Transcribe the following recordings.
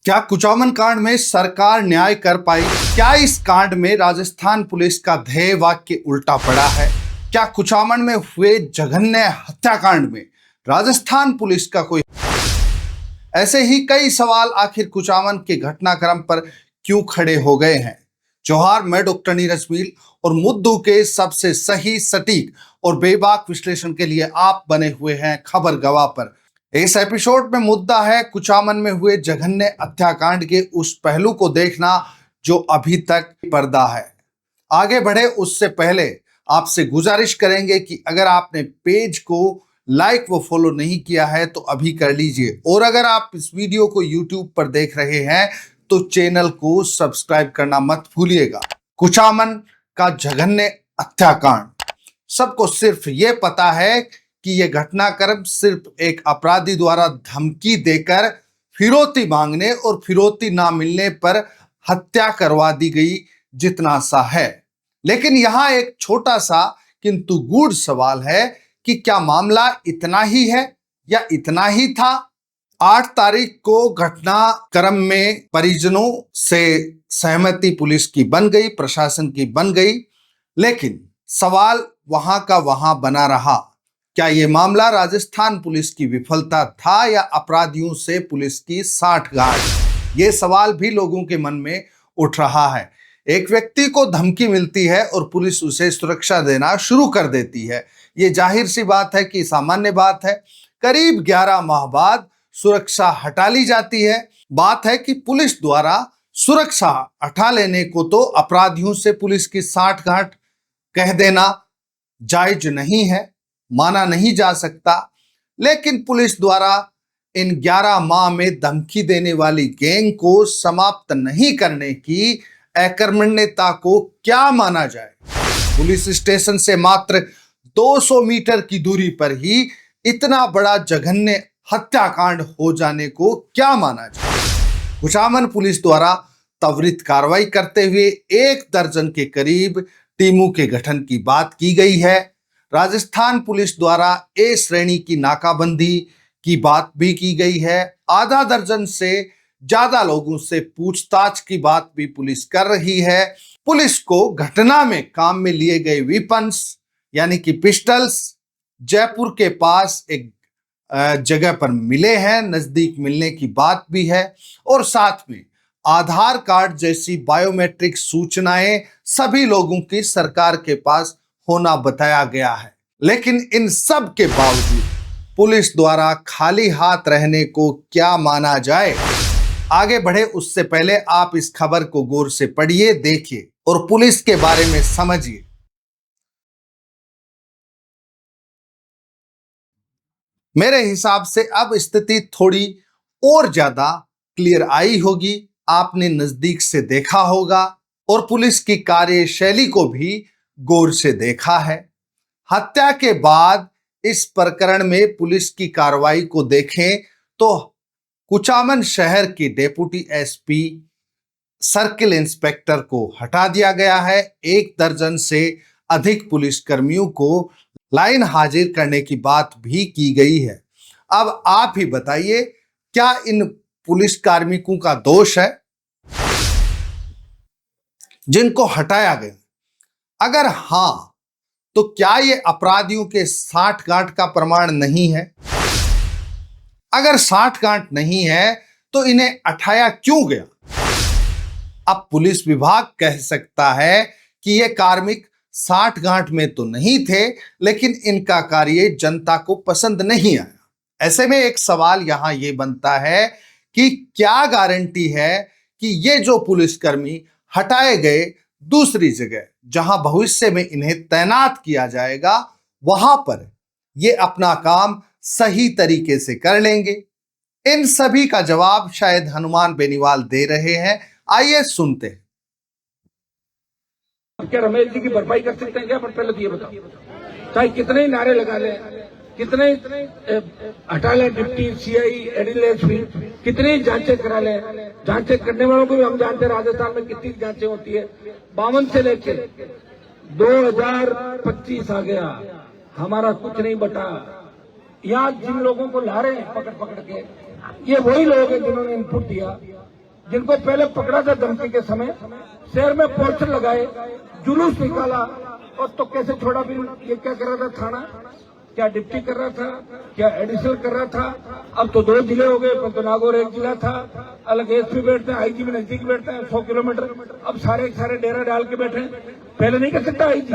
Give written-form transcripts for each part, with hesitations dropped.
क्या कुचामन कांड में सरकार न्याय कर पाई? क्या इस कांड में राजस्थान पुलिस का ध्येय वाक्य उल्टा पड़ा है? क्या कुचामन में हुए जघन्य हत्याकांड में राजस्थान पुलिस का कोई? ऐसे ही कई सवाल आखिर कुचामन के घटनाक्रम पर क्यों खड़े हो गए हैं। जोहार, मैं डॉक्टर नीरज मील और मुद्दों के सबसे सही, सटीक और बेबाक विश्लेषण के लिए आप बने हुए हैं खबर गवाह पर। इस एपिसोड में मुद्दा है कुचामन में हुए जघन्य हत्याकांड के उस पहलू को देखना जो अभी तक पर्दा है। आगे बढ़े उससे पहले आपसे गुजारिश करेंगे कि अगर आपने पेज को लाइक व फॉलो नहीं किया है तो अभी कर लीजिए, और अगर आप इस वीडियो को यूट्यूब पर देख रहे हैं तो चैनल को सब्सक्राइब करना मत भूलिएगा। कुचामन का जघन्य हत्याकांड, सबको सिर्फ ये पता है कि यह घटनाक्रम सिर्फ एक अपराधी द्वारा धमकी देकर फिरौती मांगने और फिरौती ना मिलने पर हत्या करवा दी गई जितना सा है। लेकिन यहां एक छोटा सा किंतु गूढ़ सवाल है कि क्या मामला इतना ही है या इतना ही था। 8 तारीख को घटनाक्रम में परिजनों से सहमति पुलिस की बन गई, प्रशासन की बन गई, लेकिन सवाल वहां का वहां बना रहा। क्या ये मामला राजस्थान पुलिस की विफलता था या अपराधियों से पुलिस की साठगांठ? ये सवाल भी लोगों के मन में उठ रहा है। एक व्यक्ति को धमकी मिलती है और पुलिस उसे सुरक्षा देना शुरू कर देती है। ये जाहिर सी बात है कि सामान्य बात है। करीब 11 माह बाद सुरक्षा हटा ली जाती है। बात है कि पुलिस द्वारा सुरक्षा हटा लेने को तो अपराधियों से पुलिस की साठगांठ कह देना जायज नहीं है, माना नहीं जा सकता। लेकिन पुलिस द्वारा इन 11 माह में धमकी देने वाली गैंग को समाप्त नहीं करने की अकर्मण्यता को क्या माना जाए? पुलिस स्टेशन से मात्र 200 मीटर की दूरी पर ही इतना बड़ा जघन्य हत्याकांड हो जाने को क्या माना जाए? कुचामन पुलिस द्वारा त्वरित कार्रवाई करते हुए 1 दर्जन के करीब टीमों के गठन की बात की गई है। राजस्थान पुलिस द्वारा ए श्रेणी की नाकाबंदी की बात भी की गई है। आधा दर्जन से ज्यादा लोगों से पूछताछ की बात भी पुलिस कर रही है। पुलिस को घटना में काम में लिए गए वेपन्स यानी कि पिस्टल्स जयपुर के पास एक जगह पर मिले हैं, नजदीक मिलने की बात भी है, और साथ में आधार कार्ड जैसी बायोमेट्रिक सूचनाएं सभी लोगों की सरकार के पास होना बताया गया है। लेकिन इन सब के बावजूद पुलिस द्वारा खाली हाथ रहने को क्या माना जाए? आगे बढ़े उससे पहले आप इस खबर को गौर से पढ़िए, देखिए और पुलिस के बारे में समझिए। मेरे हिसाब से अब स्थिति थोड़ी और ज्यादा क्लियर आई होगी। आपने नजदीक से देखा होगा और पुलिस की कार्यशैली को भी गौर से देखा है। हत्या के बाद इस प्रकरण में पुलिस की कार्रवाई को देखें तो कुचामन शहर के डेप्यूटी एसपी, सर्किल इंस्पेक्टर को हटा दिया गया है। 1 दर्जन से अधिक पुलिस कर्मियों को लाइन हाजिर करने की बात भी की गई है। अब आप ही बताइए, क्या इन पुलिस कार्मिकों का दोष है जिनको हटाया गया? अगर हां, तो क्या ये अपराधियों के साठगांठ का प्रमाण नहीं है? अगर साठगांठ नहीं है तो इन्हें हटाया क्यों गया? अब पुलिस विभाग कह सकता है कि ये कार्मिक साठगांठ में तो नहीं थे, लेकिन इनका कार्य जनता को पसंद नहीं आया। ऐसे में एक सवाल यहां यह बनता है कि क्या गारंटी है कि ये जो पुलिसकर्मी हटाए गए दूसरी जगह जहां भविष्य में इन्हें तैनात किया जाएगा वहां पर ये अपना काम सही तरीके से कर लेंगे? इन सभी का जवाब शायद हनुमान बेनीवाल दे रहे हैं। आइए सुनते हैं। क्या रमेश जी की भरपाई कर सकते हैं क्या? पर पहले तो ये बताओ, चाहे कितने ही नारे लगा ले, कितने हटा ले डिप्टी सीआई एडीएसपी, कितनी जांचें करा ले, जांचें करने वालों को भी हम जानते हैं राजस्थान में कितनी जांचें होती है। 52 से लेके 2025 आ गया, हमारा कुछ नहीं बटा। यहाँ जिन लोगों को ला रहे हैं पकड़ पकड़ के, ये वही लोग हैं जिन्होंने इनपुट दिया, जिनको पहले पकड़ा था धमकी के समय, शहर में पोस्टर लगाए, जुलूस निकाला, और तो कैसे छोड़ा फिर? ये क्या कर रहा था थाना? क्या डिप्टी कर रहा था? क्या एडिशनल कर रहा था? अब तो 2 जिले हो गए, पर तो नागौर 1 जिला था, अलग एसपी बैठते हैं, आईजी भी नजदीक बैठते हैं 100 किलोमीटर, अब सारे सारे डेरा डाल के बैठे हैं। पहले नहीं कर सकता आईजी?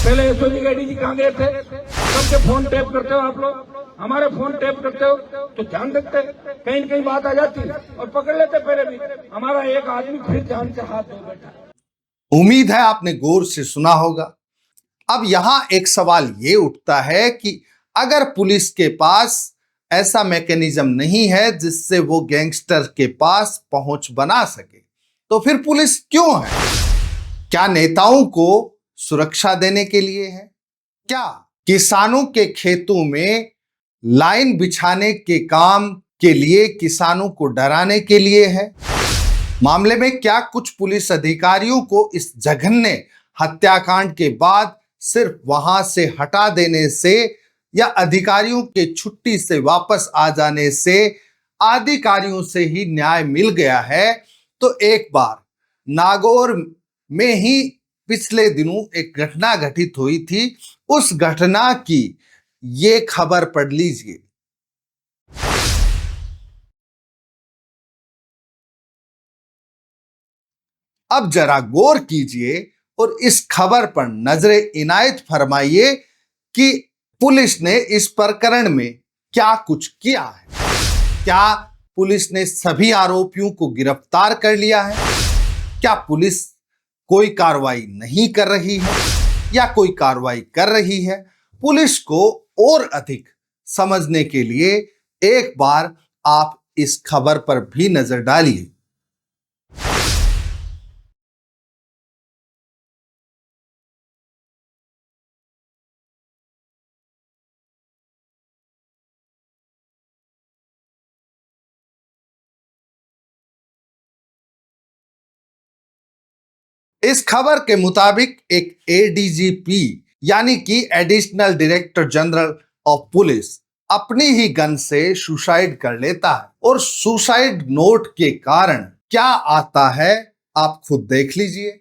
पहले एसओजी के एडीजी कहाँ गए थे? सबके फोन टैप करते हो आप लोग, हमारे फोन टैप करते हो तो ध्यान रखते, कहीं न कहीं बात आ जाती और पकड़ लेते। पहले भी हमारा एक आदमी फिर जान से हाथ धो बैठा। उम्मीद है आपने गौर से सुना होगा। अब यहां एक सवाल ये उठता है कि अगर पुलिस के पास ऐसा मैकेनिज्म नहीं है जिससे वो गैंगस्टर के पास पहुंच बना सके, तो फिर पुलिस क्यों है? क्या नेताओं को सुरक्षा देने के लिए है? क्या किसानों के खेतों में लाइन बिछाने के काम के लिए, किसानों को डराने के लिए है? मामले में क्या कुछ पुलिस अधिकारियों को इस जघन्य हत्याकांड के बाद सिर्फ वहां से हटा देने से या अधिकारियों के छुट्टी से वापस आ जाने से अधिकारियों से ही न्याय मिल गया है? तो एक बार नागौर में ही पिछले दिनों एक घटना घटित हुई थी, उस घटना की ये खबर पढ़ लीजिए। अब जरा गौर कीजिए और इस खबर पर नजरे इनायत फरमाइए कि पुलिस ने इस प्रकरण में क्या कुछ किया है। क्या पुलिस ने सभी आरोपियों को गिरफ्तार कर लिया है? क्या पुलिस कोई कार्रवाई नहीं कर रही है या कोई कार्रवाई कर रही है? पुलिस को और अधिक समझने के लिए एक बार आप इस खबर पर भी नजर डालिए। इस खबर के मुताबिक एक एडीजीपी यानी कि additional director general of police अपनी ही गन से सुसाइड कर लेता है, और सुसाइड नोट के कारण क्या आता है आप खुद देख लीजिए।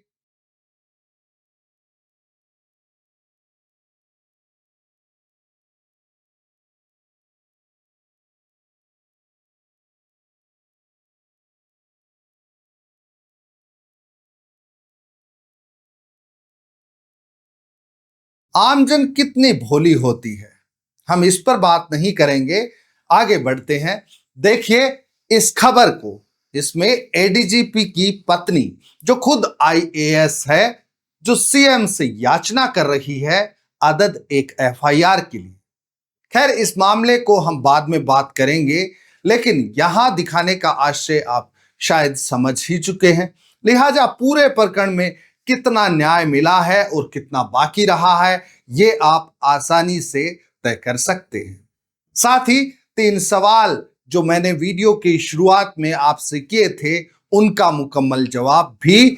आमजन कितनी भोली होती है, हम इस पर बात नहीं करेंगे, आगे बढ़ते हैं। देखिए इस खबर को, इसमें एडीजीपी की पत्नी जो खुद आईएएस है, जो सीएम से याचना कर रही है अदद एक एफआईआर के लिए। खैर इस मामले को हम बाद में बात करेंगे, लेकिन यहां दिखाने का आशय आप शायद समझ ही चुके हैं। लिहाजा पूरे प्रकरण में कितना न्याय मिला है और कितना बाकी रहा है, ये आप आसानी से तय कर सकते हैं। साथ ही 3 सवाल जो मैंने वीडियो की शुरुआत में आपसे किए थे, उनका मुकम्मल जवाब भी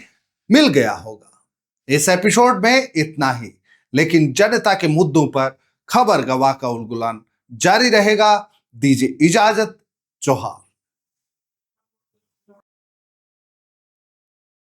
मिल गया होगा। इस एपिसोड में इतना ही, लेकिन जनता के मुद्दों पर खबर गवाह का उलगुलान जारी रहेगा। दीजिए इजाजत, जोहार।